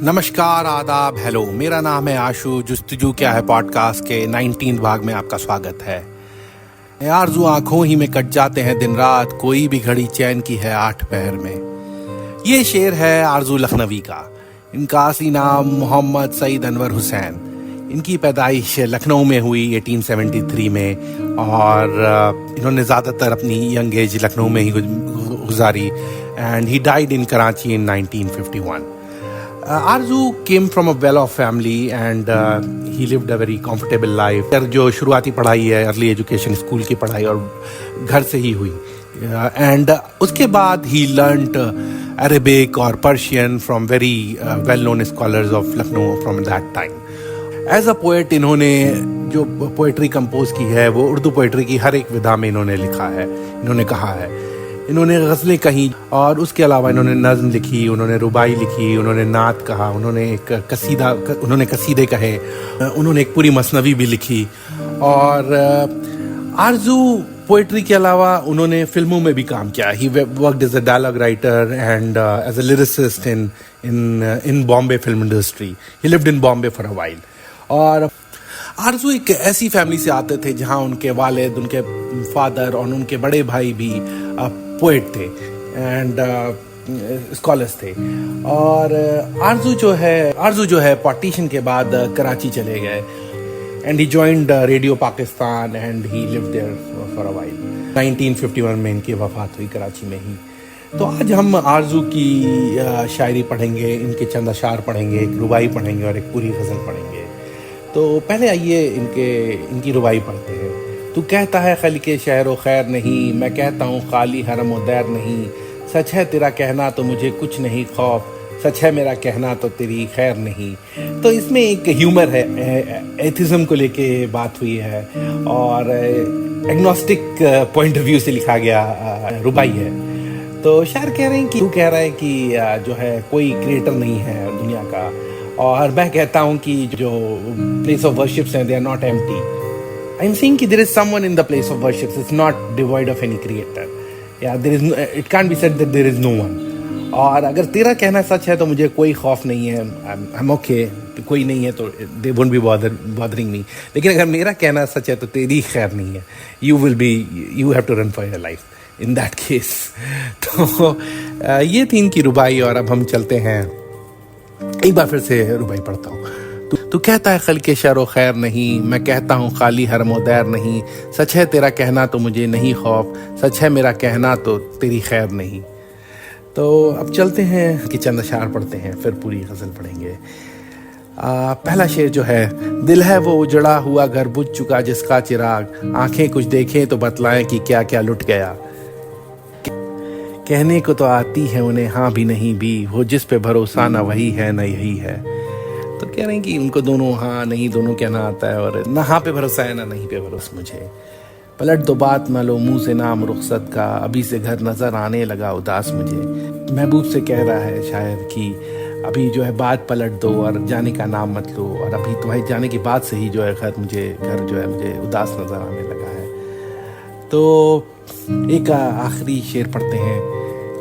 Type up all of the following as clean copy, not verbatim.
नमस्कार, आदाब, हेलो। मेरा नाम है आशु। जुस्तजू क्या है पॉडकास्ट के 19 भाग में आपका स्वागत है। आरज़ू आंखों ही में कट जाते हैं दिन रात, कोई भी घड़ी चैन की है 8 पहर में। ये शेर है आरज़ू लखनवी का। इनका असली नाम मोहम्मद सईद अनवर हुसैन। इनकी पैदाइश लखनऊ में हुई 1873 में और इन्होंने ज़्यादातर अपनी यंग एज लखनऊ में ही गुजारी and he died in Karachi in 1951. Arzu came from a well-off family and he lived a very comfortable life. जो शुरुआती पढ़ाई है, अर्ली एजुकेशन, स्कूल की पढ़ाई और घर से ही हुई एंड उसके बाद ही लर्नड अरेबिक और Persian from very well known scholars of Lucknow from that time. As a poet इन्होंने जो पोएट्री कंपोज की है वो उर्दू पोएट्री की हर एक विधा में इन्होंने लिखा है, इन्होंने कहा है. इन्होंने गज़लें कही और उसके अलावा इन्होंने नज़्म लिखी, उन्होंने रुबाई लिखी, उन्होंने नात कहा, उन्होंने कसीदे कहे, उन्होंने एक पूरी मसनवी भी लिखी. और आरज़ू पोइट्री के अलावा उन्होंने फिल्मों में भी काम किया. He worked as a dialogue writer and as a lyricist in Bombay film industry. He lived in Bombay for a while. और आरज़ू एक ऐसी फैमिली से आते थे जहाँ उनके वालिद, उनके फादर और उनके बड़े भाई भी पोएट थे एंड स्कॉलर्स थे. और आरज़ू जो है पार्टीशन के बाद कराची चले गए and he joined radio Pakistan and he lived there for a while. 1951 में इनकी वफात हुई कराची में ही. तो आज हम आरज़ू की शायरी पढ़ेंगे, इनके चंद अशार पढ़ेंगे, एक रुबाई पढ़ेंगे और एक पूरी गज़ल पढ़ेंगे. तो पहले आइए इनकी रुबाई पढ़ते हैं. तू कहता है खल के शहर व खैर नहीं, मैं कहता हूँ खाली हरम व दैर नहीं. सच है तेरा कहना तो मुझे कुछ नहीं खौफ, सच है मेरा कहना तो तेरी खैर नहीं. तो इसमें एक ह्यूमर है, एथिज्म को लेके बात हुई है और एग्नोस्टिक पॉइंट ऑफ व्यू से लिखा गया रुबाई है. तो शायर कह रहे हैं कि तू कह रहा है कि जो है कोई क्रिएटर नहीं है दुनिया का, और मैं कहता हूँ कि जो प्लेस ऑफ वर्शिप्स हैं they are not empty. I'm saying कि there is someone in the place of worship. It's not devoid of any creator. Yeah, it can't be said that there is no one. और अगर तेरा कहना सच है तो मुझे कोई खौफ नहीं है. I'm okay. कोई नहीं है तो they won't be bothering me. लेकिन अगर मेरा कहना सच है तो तेरी खैर नहीं है. You have to run for your life in that case. तो ये थी इनकी रुबाई. और अब हम चलते हैं, एक बार फिर से रुबाई पढ़ता हूँ. तू कहता है खल के शर व खैर नहीं, मैं कहता हूँ खाली हरम व दैर नहीं. सच है तेरा कहना तो मुझे नहीं खौफ, सच है मेरा कहना तो तेरी खैर नहीं. तो अब चलते हैं कि चंद अशार पढ़ते हैं, फिर पूरी गज़ल पढ़ेंगे. पहला शेर जो है, दिल है वो उजड़ा हुआ घर बुझ चुका जिसका चिराग, आंखें कुछ देखें तो बतलाएं कि क्या क्या लुट गया. कहने को तो आती है उन्हें हाँ भी नहीं भी, वो जिस पे भरोसा ना वही है ना यही है. तो कह रहे हैं कि उनको दोनों हाँ नहीं दोनों कहना आता है, और ना हाँ पे भरोसा है ना नहीं पे भरोसा मुझे. पलट दो बात ना लो मुंह से नाम रुखसत का, अभी से घर नजर आने लगा उदास मुझे. महबूब से कह रहा है शायर कि अभी जो है बात पलट दो और जाने का नाम मत लो, और अभी तुम्हारे जाने की बात से ही जो है घर जो है मुझे उदास नजर आने लगा है. तो एक आखिरी शेर पढ़ते हैं,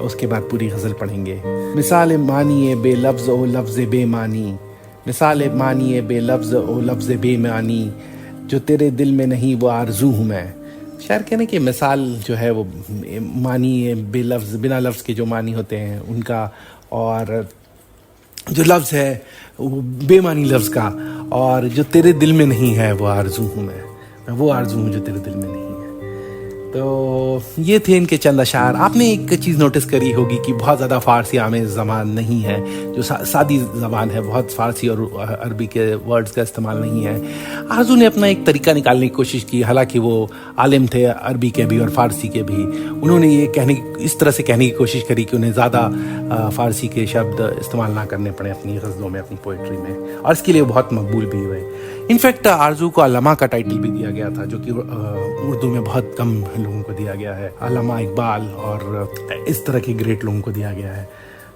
उसके बाद पूरी गज़ल पढ़ेंगे. मिसाल मानिए बेलफ्ज़ ओ लफ्ज़ बेमानी, मिसाल मानिए बेलफ्ज़ ओ लफ्ज़ बेमानी, जो तेरे दिल में नहीं वो आरज़ू हूँ मैं. शायर कहने की मिसाल जो है वो मानिए बेलफ्ज़, बिना लफ्ज़ के जो मानी होते हैं उनका, और जो लफ्ज़ है वो बेमानी लफ्ज़ का, और जो तेरे दिल में नहीं है वो आरज़ू हूँ मैं वो आरज़ू हूँ जो तेरे दिल में नहीं है. तो ये थे इनके चंद अशार. आपने एक चीज़ नोटिस करी होगी कि बहुत ज़्यादा फ़ारसी आमेज़ ज़बान नहीं है, जो सादी ज़बान है, बहुत फ़ारसी और अरबी के वर्ड्स का इस्तेमाल नहीं है. आरज़ू ने अपना एक तरीका निकालने की कोशिश की, हालांकि वो आलिम थे अरबी के भी और फ़ारसी के भी. उन्होंने ये इस तरह से कहने की कोशिश करी कि उन्हें ज़्यादा फ़ारसी के शब्द इस्तेमाल ना करने पड़े अपनी गज़लों में, अपनी पोइट्री में, और इसके लिए बहुत मकबूल भी हुए. इनफैक्ट आरज़ू को अल्लामा का टाइटल भी दिया गया था, जो कि उर्दू में बहुत कम लोगों को दिया गया है. अल्लामा इकबाल और इस तरह के ग्रेट लोगों को दिया गया है.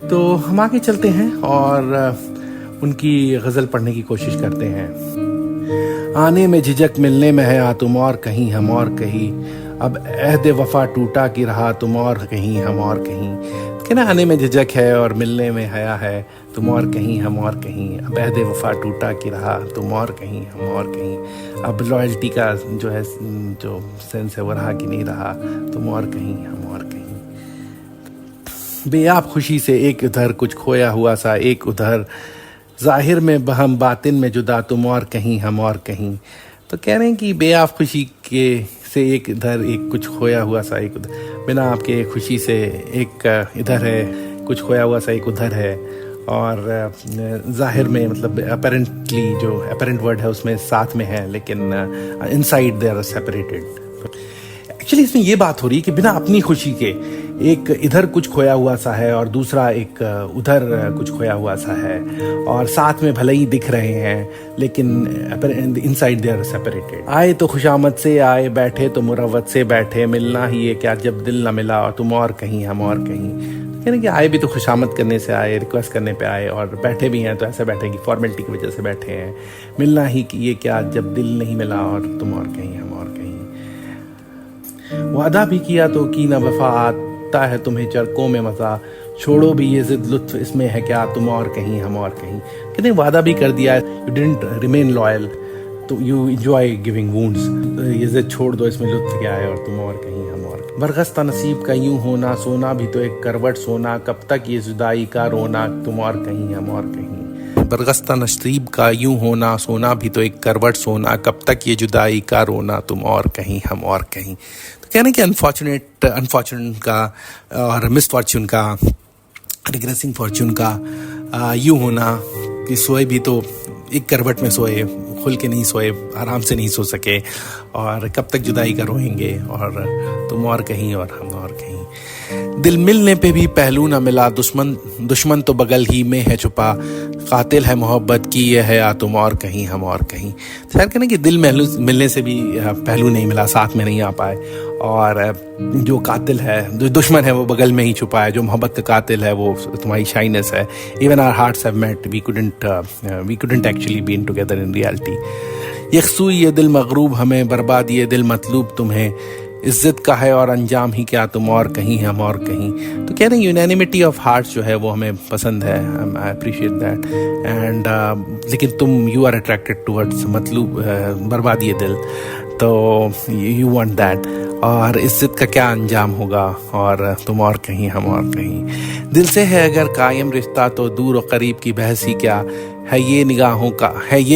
तो हम आगे चलते हैं और उनकी गज़ल पढ़ने की कोशिश करते हैं. आने में झिझक मिलने में है आ तुम और कहीं हम और कहीं, अब अहद वफा टूटा कि रहा तुम और कहीं हम और कहीं. कहना आने में झिझक है और मिलने में हया है, तुम और कहीं हम और कहीं, अब अहद वफा टूटा की रहा, तुम और कहीं हम और कहीं, अब लॉयल्टी का जो है जो सेंस है वो रहा कि नहीं रहा, तुम और कहीं हम और कहीं। बेयाब खुशी से एक उधर कुछ खोया हुआ सा एक उधर, जाहिर में हम बातिन में जुदा, तुम और कहीं हम और कहीं। तो कह रहे हैं कि बेयाब खुशी के से एक इधर एक कुछ खोया हुआ सा एक उधर, बिना आपके खुशी से एक इधर है, कुछ खोया हुआ सा एक उधर है। और जाहिर में मतलब अपेरेंटली जो अपेरेंट वर्ड है उसमें साथ में है, लेकिन inside they are separated. Actually इसमें ये बात हो रही है कि बिना अपनी खुशी के एक इधर कुछ खोया हुआ सा है और दूसरा एक उधर कुछ खोया हुआ सा है, और साथ में भले ही दिख रहे हैं लेकिन इनसाइड दे आर सेपरेटेड। आए तो खुशामद से आए, बैठे तो मुरव्वत से बैठे, मिलना ही ये क्या जब दिल न मिला, और तुम और कहीं हम और कहीं। यानी कि आए भी तो खुशामद करने से आए, रिक्वेस्ट करने पे आए, और बैठे भी हैं तो ऐसे बैठे कि फॉर्मेलिटी की वजह से बैठे हैं। मिलना ही कि ये क्या जब दिल नहीं मिला, और तुम और कहीं हम और कहीं। वादा भी किया तो की ना वफा, आता है तुम्हें चरकों में मजा, छोड़ो भी ये जिद लुत्फ इसमें है क्या, तुम और कहीं हम और कहीं। कहते वादा भी कर दिया, यू डिडंट रिमेन लॉयल, तो यू एंजॉय गिविंग वुंड्स, ये जिद छोड़ दो इसमें लुत्फ क्या है, और तुम और कहीं हम और कहीं। बरगस्ता नसीब का यूं होना, सोना भी तो एक करवट सोना, कब तक ये जुदाई का रोना, तुम और कहीं हम और कहीं। बरगस्ता नसीब का यूं होना, सोना भी तो एक करवट सोना, कब तक ये जुदाई का रोना, तुम और कहीं हम और कहीं। तो कहने कि अनफॉर्चुनेट का और मिसफॉर्च्यून का, रिग्रेसिंग फॉर्च्यून का यूं होना कि सोए भी तो एक करवट में सोए, खुल के नहीं सोए, आराम से नहीं सो सके, और कब तक जुदाई का रोएंगे, और तुम और कहीं और हम और कहीं। दिल मिलने पे भी पहलू ना मिला, दुश्मन तो बगल ही में है छुपा, कातिल है मोहब्बत की ये है या, तुम और कहीं हम और कहीं। तो शायद कहना कि दिल मिलने से भी पहलू नहीं मिला, साथ में नहीं आ पाए, और जो कातिल है, जो दुश्मन है वो बगल में ही छुपा है, जो मोहब्बत का कातिल है वो तुम्हारी शाइनेस है। Even our hearts have met, we couldn't actually been together in reality. यकसूई ये दिल मगरूब हमें, बर्बाद ये दिल मतलूब तुम्हें, इज्जत का है और अंजाम ही क्या, तुम और कहीं हम और कहीं। तो कह रहे हैं यूनैनिमिटी ऑफ हार्ट्स जो है वो हमें पसंद है, आई अप्रिशिएट दैट, एंड लेकिन तुम यू आर अट्रैक्टेड टुवर्ड्स मतलूब, बर्बाद ये दिल, तो यू वांट दैट, और इज्जत का क्या अंजाम होगा, और तुम और कहीं हम और कहीं। दिल से है अगर कायम रिश्ता, तो दूर और करीब की बहस ही क्या है, ये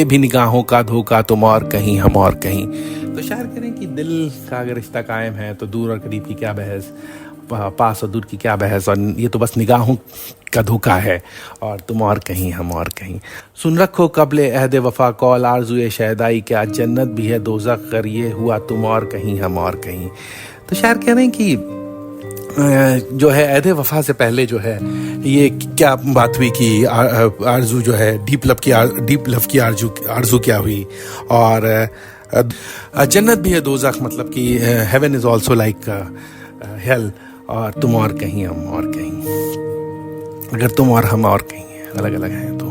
भी निगाहों का धोखा, तुम और कहीं हम और कहीं। तो शायर करें कि दिल का अगर रिश्ता कायम है तो दूर और करीब की क्या बहस, पास और दूर की क्या बहस, और ये तो बस निगाहों का धोखा है, और तुम और कहीं हम और कहीं। सुन रखो कब्ले अहद वफा कौल, आरज़ुए शहदाई क्या, जन्नत भी है दोज़ख कर ये हुआ, तुम और कहीं हम और कहीं। तो शायर कह रहे हैं कि जो है अहद वफा से पहले जो है ये क्या बात हुई कि आरजू जो है डीप लव की आरजू क्या हुई, और जन्नत भी है दोज़ख, मतलब कि heaven is also like hell, और तुम और कहीं हम और कहीं। अगर तुम और हम और कहीं अलग अलग हैं तो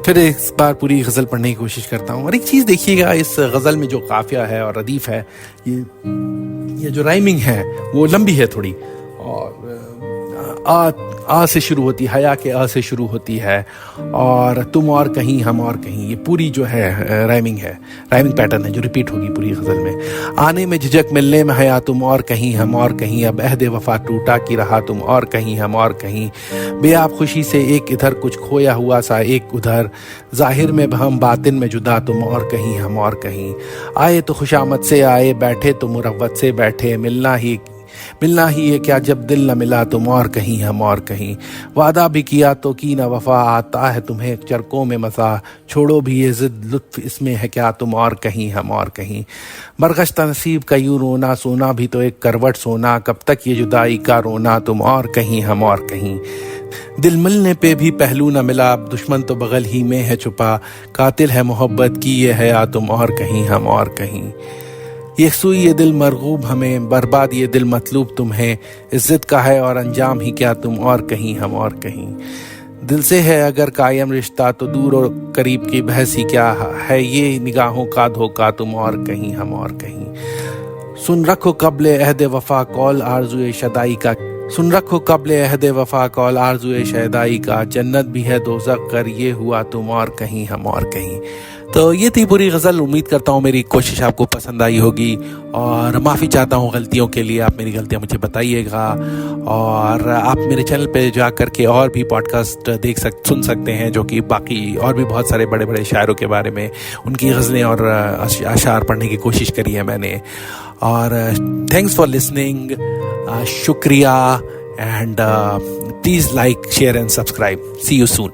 फिर इस बार पूरी गज़ल पढ़ने की कोशिश करता हूँ। और एक चीज़ देखिएगा, इस गज़ल में जो काफिया है और रदीफ है, ये जो राइमिंग है वो लंबी है थोड़ी, और आ से शुरू होती है, हया के आ से शुरू होती है, और तुम और कहीं हम और कहीं, ये पूरी जो है राइमिंग पैटर्न है जो रिपीट होगी पूरी गज़ल में। आने में झिझक, मिलने में हया, तुम और कहीं हम और कहीं, अब अहद वफा टूटा की रहा, तुम और कहीं हम और कहीं। बेआब खुशी से एक इधर कुछ खोया हुआ सा एक उधर, जाहिर में हम बातिन में जुदा, तुम और कहीं हम और कहीं। आए तो खुशामद से आए, बैठे तो मुरव्वत से बैठे, मिलना ही ये क्या जब दिल न मिला, तुम और कहीं हम और कहीं। वादा भी किया तो की ना वफा, आता है तुम्हें चरकों में मज़ा, छोड़ो भी ये जिद लुत्फ इसमें है क्या, तुम और कहीं हम और कहीं। बरगश्ता नसीब का यूं रोना, सोना भी तो एक करवट सोना, कब तक ये जुदाई का रोना, तुम और कहीं हम और कहीं। दिल मिलने पे भी पहलू न मिला, दुश्मन तो बगल ही में है छुपा, कातिल है मोहब्बत की ये है या, तुम और कहीं हम और कहीं। यकसूई ये दिल मरगूब हमें, बर्बाद ये दिल मतलूब तुम्हें, इज्जत का है और अंजाम ही क्या, तुम और कहीं हम और कहीं। दिल से है अगर कायम रिश्ता, तो दूर और करीब की बहस ही क्या है, ये निगाहों का धोखा, तुम और कहीं हम और कहीं। सुन रखो कब्ले अहद वफा कौल, आरज़ुए शदाई का, सुन रखो कब्ले अहद वफा कौल आरज़ू शहदाई का, जन्नत भी है दोज़ख कर, ये हुआ तुम और कहीं हम और कहीं। तो ये थी पूरी गज़ल। उम्मीद करता हूँ मेरी कोशिश आपको पसंद आई होगी और माफ़ी चाहता हूँ गलतियों के लिए। आप मेरी गलतियाँ मुझे बताइएगा और आप मेरे चैनल पे जा कर के और भी पॉडकास्ट सुन सकते हैं, जो कि बाकी और भी बहुत सारे बड़े बड़े शायरों के बारे में, उनकी गज़लें और अशार पढ़ने की कोशिश करी है मैंने। और थैंक्स फॉर लिसनिंग, शुक्रिया, and please like, share and subscribe. See you soon.